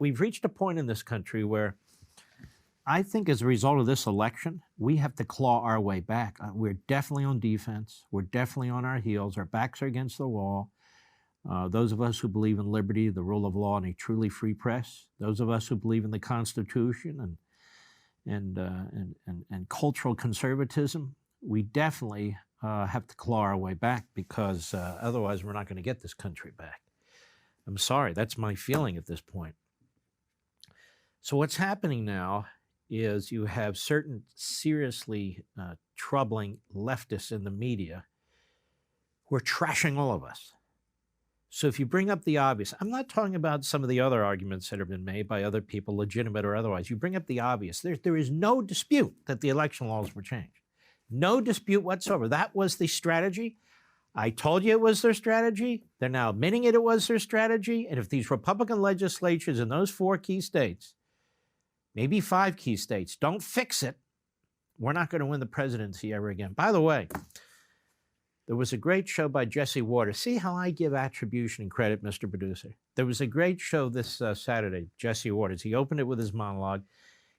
we've reached a point in this country where I think as a result of this election, we have to claw our way back. We're definitely on defense. We're definitely on our heels. Our backs are against the wall. Those of us who believe in liberty, the rule of law, and a truly free press. Those of us who believe in the Constitution and cultural conservatism. We definitely have to claw our way back because otherwise we're not going to get this country back. I'm sorry, that's my feeling at this point. So what's happening now is you have certain seriously troubling leftists in the media who are trashing all of us. So if you bring up the obvious, I'm not talking about some of the other arguments that have been made by other people, legitimate or otherwise. You bring up the obvious. There is no dispute that the election laws were changed. No dispute whatsoever. That was the strategy. I told you it was their strategy. They're now admitting it was their strategy. And if these Republican legislatures in those 4 key states, maybe 5 key states, don't fix it, we're not going to win the presidency ever again. By the way, there was a great show by Jesse Waters. See how I give attribution and credit, Mr. Producer? There was a great show this Saturday, Jesse Waters. He opened it with his monologue.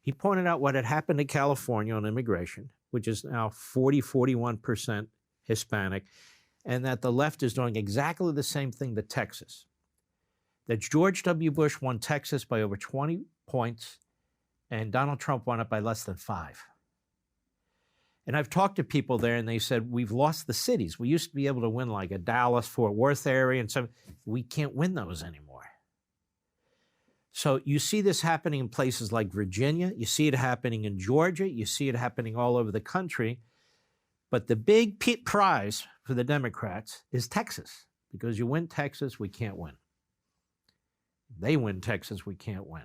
He pointed out what had happened in California on immigration, which is now 41% Hispanic, and that the left is doing exactly the same thing to Texas. That George W. Bush won Texas by over 20 points, and Donald Trump won it by less than 5. And I've talked to people there, and they said, we've lost the cities. We used to be able to win like a Dallas, Fort Worth area, and so we can't win those anymore. So you see this happening in places like Virginia. You see it happening in Georgia. You see it happening all over the country. But the big prize for the Democrats is Texas, because you win Texas, we can't win. They win Texas, we can't win.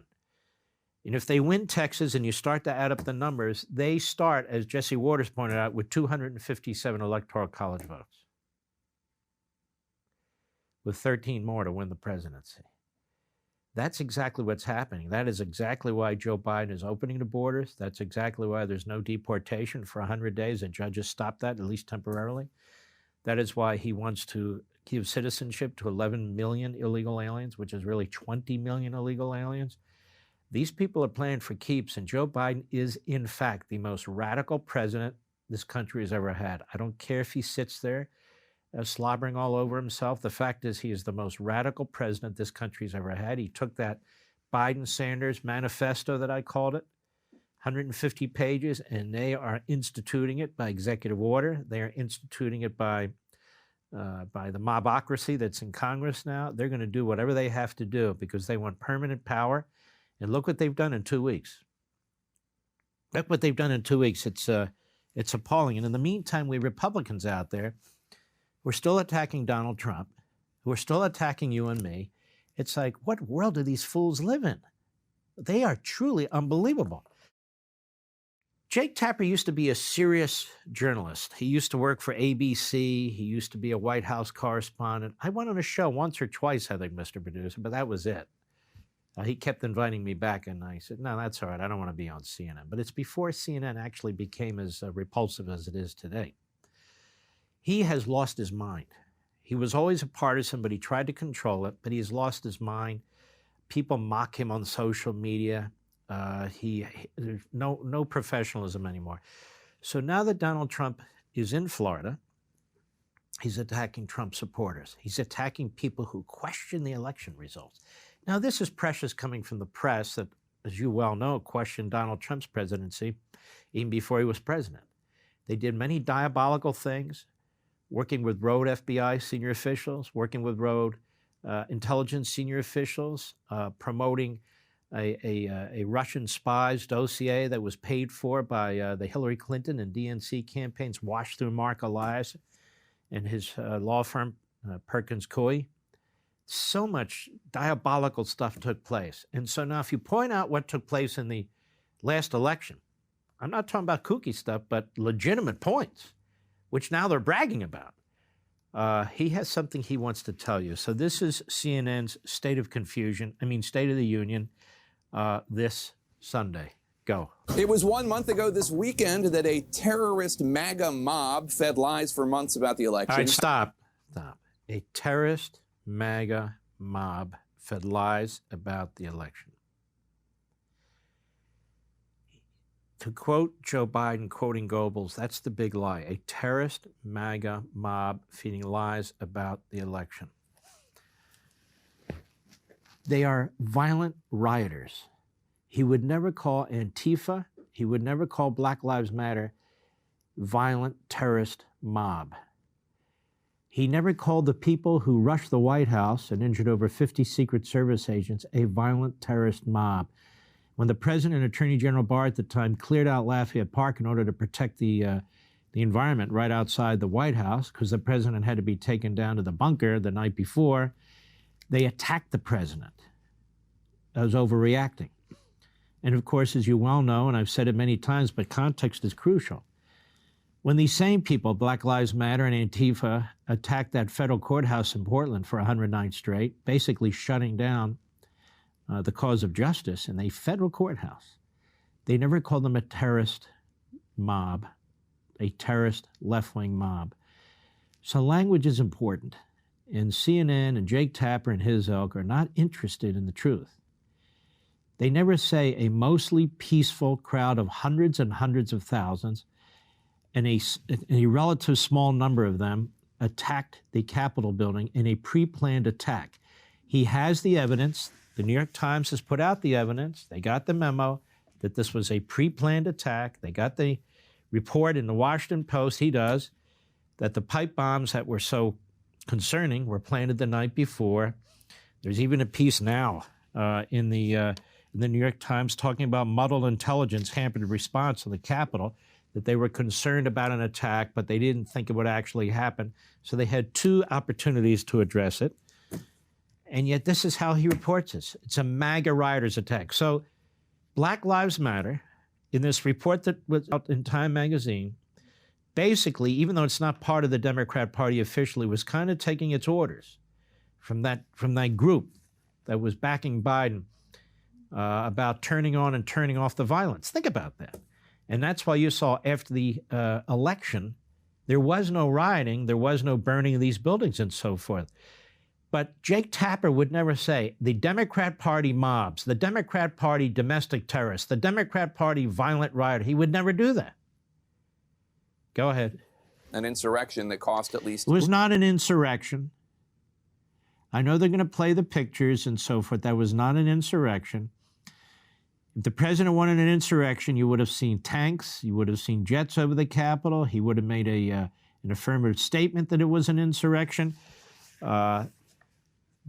And if they win Texas and you start to add up the numbers, they start, as Jesse Waters pointed out, with 257 electoral college votes, with 13 more to win the presidency. That's exactly what's happening. That is exactly why Joe Biden is opening the borders. That's exactly why there's no deportation for 100 days. The judges stopped that, at least temporarily. That is why he wants to give citizenship to 11 million illegal aliens, which is really 20 million illegal aliens. These people are playing for keeps, and Joe Biden is, in fact, the most radical president this country has ever had. I don't care if he sits there slobbering all over himself. The fact is he is the most radical president this country's ever had. He took that Biden-Sanders manifesto that I called it, 150 pages, and they are instituting it by executive order. They are instituting it by the mobocracy that's in Congress now. They're going to do whatever they have to do because they want permanent power. And look what they've done in 2 weeks. Look what they've done in 2 weeks. It's appalling. And in the meantime, we Republicans out there, we're still attacking Donald Trump. We're still attacking you and me. It's like, what world do these fools live in? They are truly unbelievable. Jake Tapper used to be a serious journalist. He used to work for ABC. He used to be a White House correspondent. I went on a show once or twice, I think, Mr. Producer, but that was it. He kept inviting me back, and I said, no, that's all right. I don't want to be on CNN. But it's before CNN actually became as repulsive as it is today. He has lost his mind. He was always a partisan, but he tried to control it, but he's lost his mind. People mock him on social media. There's no professionalism anymore. So now that Donald Trump is in Florida, he's attacking Trump supporters. He's attacking people who question the election results. Now, this is precious coming from the press that, as you well know, questioned Donald Trump's presidency even before he was president. They did many diabolical things, working with rogue FBI senior officials, working with rogue intelligence senior officials, promoting a Russian spies dossier that was paid for by the Hillary Clinton and DNC campaigns, washed through Mark Elias and his law firm, Perkins Coie. So much diabolical stuff took place. And so now if you point out what took place in the last election, I'm not talking about kooky stuff, but legitimate points, which now they're bragging about. He has something he wants to tell you. So this is CNN's State of the Union this Sunday. Go. It was 1 month ago this weekend that a terrorist MAGA mob fed lies for months about the election. All right, stop. A terrorist MAGA mob fed lies about the election. To quote Joe Biden quoting Goebbels, that's the big lie. A terrorist MAGA mob feeding lies about the election. They are violent rioters. He would never call Antifa, he would never call Black Lives Matter violent terrorist mob. He never called the people who rushed the White House and injured over 50 Secret Service agents a violent terrorist mob. When the president and Attorney General Barr at the time cleared out Lafayette Park in order to protect the environment right outside the White House, because the president had to be taken down to the bunker the night before, they attacked the president as overreacting. And of course, as you well know, and I've said it many times, but context is crucial. When these same people, Black Lives Matter and Antifa, attacked that federal courthouse in Portland for 100 nights straight, basically shutting down the cause of justice in a federal courthouse, they never called them a terrorist mob, a terrorist left-wing mob. So language is important. And CNN and Jake Tapper and his ilk are not interested in the truth. They never say a mostly peaceful crowd of hundreds and hundreds of thousands, and a relative small number of them attacked the Capitol building in a pre-planned attack. He has the evidence. The New York Times has put out the evidence. They got the memo that this was a pre-planned attack. They got the report in the Washington Post, he does, that the pipe bombs that were so concerning were planted the night before. There's even a piece now in the New York Times talking about muddled intelligence hampered response to the Capitol, that they were concerned about an attack, but they didn't think it would actually happen. So they had two opportunities to address it. And yet this is how he reports this. It's a MAGA rioters attack. So Black Lives Matter, in this report that was out in Time magazine, basically, even though it's not part of the Democrat Party officially, was kind of taking its orders from that group that was backing Biden about turning on and turning off the violence. Think about that. And that's why you saw after the election, there was no rioting, there was no burning of these buildings and so forth. But Jake Tapper would never say the Democrat Party mobs, the Democrat Party domestic terrorists, the Democrat Party violent rioter. He would never do that. Go ahead. An insurrection that cost at least... It was not an insurrection. I know they're going to play the pictures and so forth. That was not an insurrection. If the president wanted an insurrection, you would have seen tanks. You would have seen jets over the Capitol. He would have made an affirmative statement that it was an insurrection.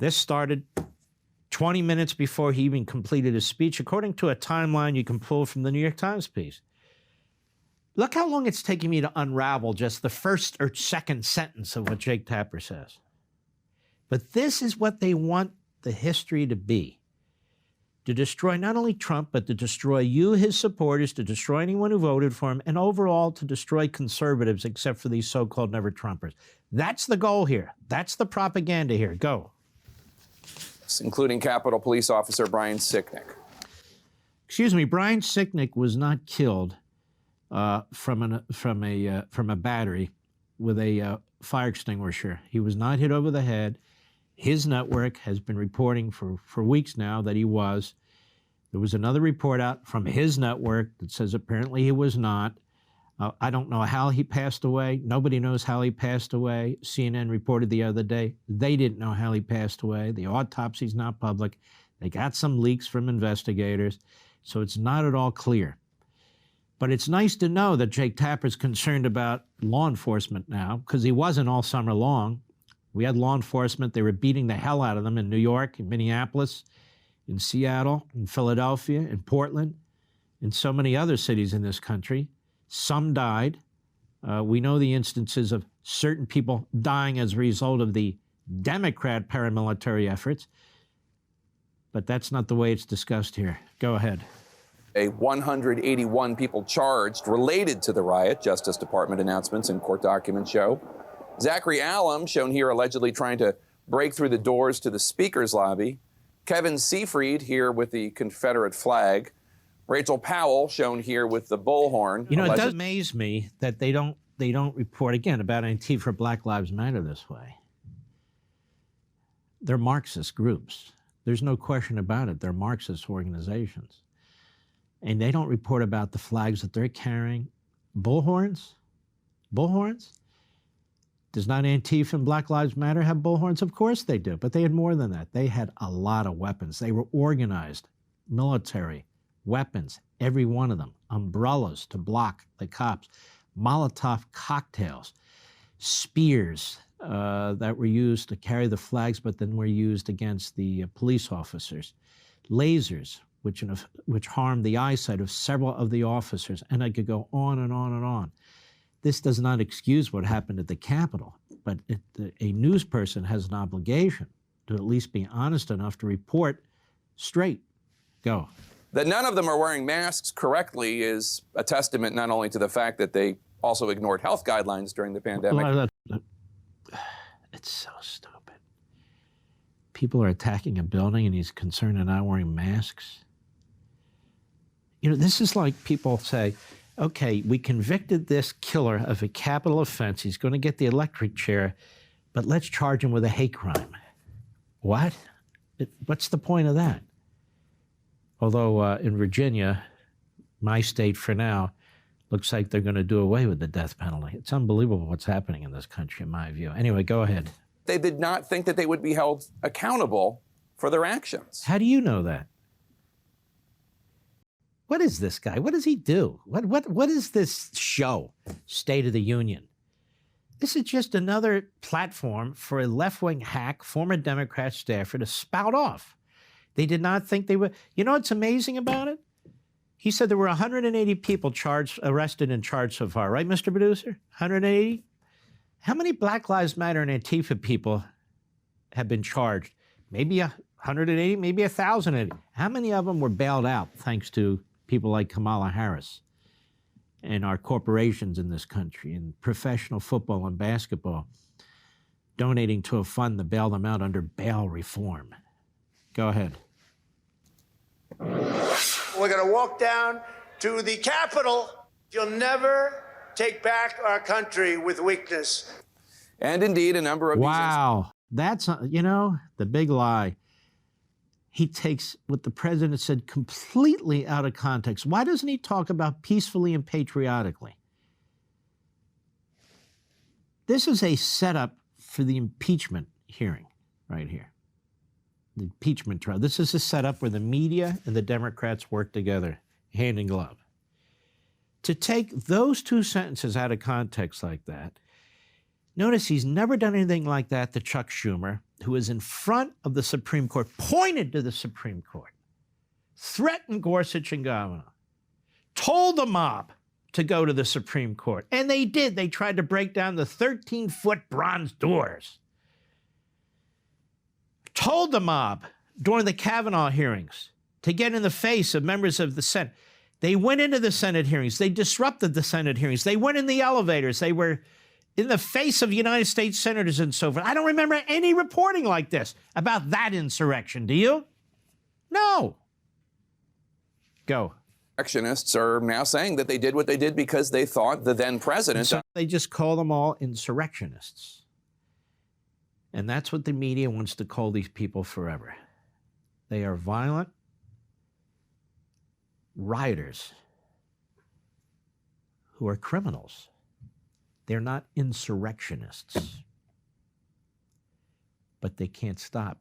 This started 20 minutes before he even completed his speech, according to a timeline you can pull from the New York Times piece. Look how long it's taking me to unravel just the first or second sentence of what Jake Tapper says. But this is what they want the history to be. To destroy not only Trump, but to destroy you, his supporters, to destroy anyone who voted for him, and overall to destroy conservatives, except for these so-called never-Trumpers. That's the goal here. That's the propaganda here. Go. Including Capitol Police Officer Brian Sicknick. Excuse me, Brian Sicknick was not killed from a battery with a fire extinguisher. He was not hit over the head. His network has been reporting for weeks now that he was. There was another report out from his network that says apparently he was not. I don't know how he passed away. Nobody knows how he passed away. CNN reported the other day they didn't know how he passed away. The autopsy's not public. They got some leaks from investigators, so it's not at all clear. But it's nice to know that Jake Tapper's concerned about law enforcement now, because he wasn't all summer long. We had law enforcement. They were beating the hell out of them in New York, in Minneapolis, in Seattle, in Philadelphia, in Portland, in so many other cities in this country. Some died. We know the instances of certain people dying as a result of the Democrat paramilitary efforts. But that's not the way it's discussed here. Go ahead. 181 people charged related to the riot, Justice Department announcements and court documents show. Zachary Allum, shown here allegedly trying to break through the doors to the Speaker's lobby. Kevin Seafried here with the Confederate flag. Rachel Powell, shown here with the bullhorn. You know, it does amaze me that they don't report, again, about Antifa, Black Lives Matter this way. They're Marxist groups. There's no question about it. They're Marxist organizations. and they don't report about the flags that they're carrying. Bullhorns? Bullhorns? Does not Antifa and Black Lives Matter have bullhorns? Of course they do, but they had more than that. They had a lot of weapons. They were organized, military, weapons, every one of them, umbrellas to block the cops, Molotov cocktails, spears that were used to carry the flags, but then were used against the police officers, lasers, which harmed the eyesight of several of the officers, and I could go on and on and on. This does not excuse what happened at the Capitol, but a news person has an obligation to at least be honest enough to report straight. Go. That none of them are wearing masks correctly is a testament not only to the fact that they also ignored health guidelines during the pandemic. Well, it's so stupid. People are attacking a building and he's concerned they're not wearing masks. You know, this is like people say, okay, we convicted this killer of a capital offense. He's going to get the electric chair, but let's charge him with a hate crime. What? What's the point of that? Although in Virginia, my state for now, looks like they're going to do away with the death penalty. It's unbelievable what's happening in this country, in my view. Anyway, go ahead. They did not think that they would be held accountable for their actions. How do you know that? What is this guy? What does he do? What is this show, State of the Union? This is just another platform for a left-wing hack, former Democrat staffer, to spout off. They did not think they would. You know what's amazing about it? He said there were 180 people arrested and charged so far, right, Mr. Producer? 180? How many Black Lives Matter and Antifa people have been charged? Maybe 180, maybe 1,080. How many of them were bailed out thanks to people like Kamala Harris and our corporations in this country and professional football and basketball donating to a fund to bail them out under bail reform? Go ahead. We're going to walk down to the Capitol. You'll never take back our country with weakness. And indeed, a number of Wow. That's, you know, the big lie. He takes what the president said completely out of context. Why doesn't he talk about peacefully and patriotically? This is a setup for the impeachment hearing right here. The impeachment trial. This is a setup where the media and the Democrats work together, hand in glove. To take those two sentences out of context like that, notice he's never done anything like that to Chuck Schumer, who is in front of the Supreme Court, pointed to the Supreme Court, threatened Gorsuch and Kavanaugh, told the mob to go to the Supreme Court. And they did. They tried to break down the 13-foot bronze doors. Told the mob during the Kavanaugh hearings to get in the face of members of the Senate. They went into the Senate hearings. They disrupted the Senate hearings. They went in the elevators. They were in the face of United States senators and so forth. I don't remember any reporting like this about that insurrection. Do you? No. Go. insurrectionists are now saying that they did what they did because they thought the then president. So they just call them all insurrectionists. And that's what the media wants to call these people forever. They are violent rioters who are criminals. They're not insurrectionists. But they can't stop,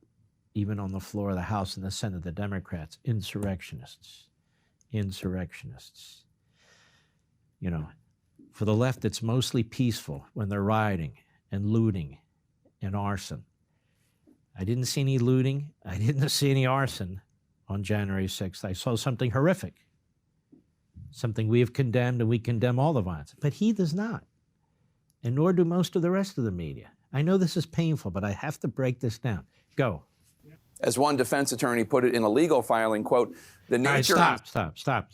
even on the floor of the House and the Senate, the Democrats, insurrectionists. Insurrectionists. You know, for the left, it's mostly peaceful when they're rioting and looting and arson. I didn't see any looting. I didn't see any arson on January 6th. I saw something horrific, something we have condemned, and we condemn all the violence. But he does not, and nor do most of the rest of the media. I know this is painful, but I have to break this down. Go. As one defense attorney put it in a legal filing, quote, the nature... Stop.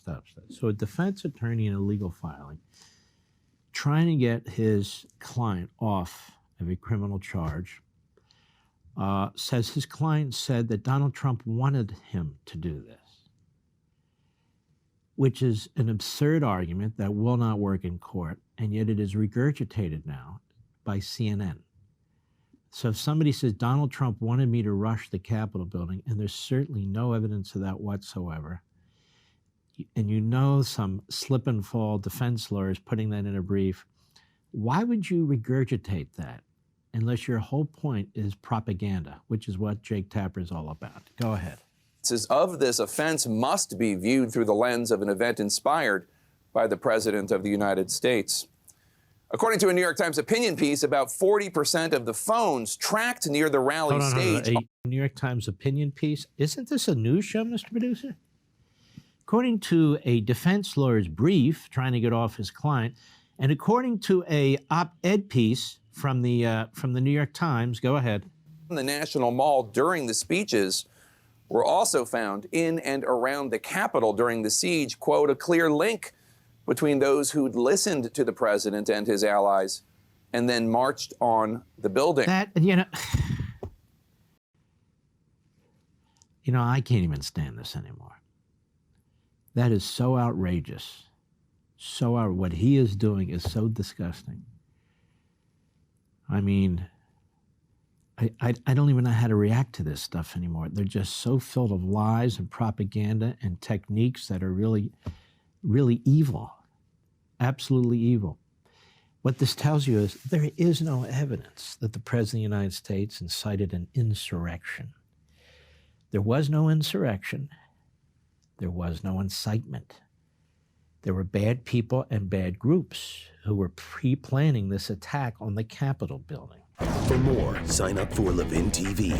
So a defense attorney in a legal filing trying to get his client off of a criminal charge says his client said that Donald Trump wanted him to do this, which is an absurd argument that will not work in court, and yet it is regurgitated now by CNN. So if somebody says Donald Trump wanted me to rush the Capitol building, and there's certainly no evidence of that whatsoever, and you know some slip and fall defense lawyers putting that in a brief, why would you regurgitate that unless your whole point is propaganda, which is what Jake Tapper is all about? Go ahead. Of this offense must be viewed through the lens of an event inspired by the President of the United States. According to a New York Times opinion piece, about 40% of the phones tracked near the rally stage. A New York Times opinion piece? Isn't this a news show, Mr. Producer? According to a defense lawyer's brief trying to get off his client, and according to a op-ed piece from the New York Times, go ahead. The National Mall during the speeches were also found in and around the Capitol during the siege, quote, a clear link between those who'd listened to the president and his allies and then marched on the building. That, I can't even stand this anymore. That is so outrageous. What he is doing is so disgusting. I mean, I don't even know how to react to this stuff anymore. They're just so filled of lies and propaganda and techniques that are really, really evil, absolutely evil. What this tells you is there is no evidence that the President of the United States incited an insurrection. There was no insurrection. There was no incitement. There were bad people and bad groups who were pre-planning this attack on the Capitol building. For more, sign up for Levin TV.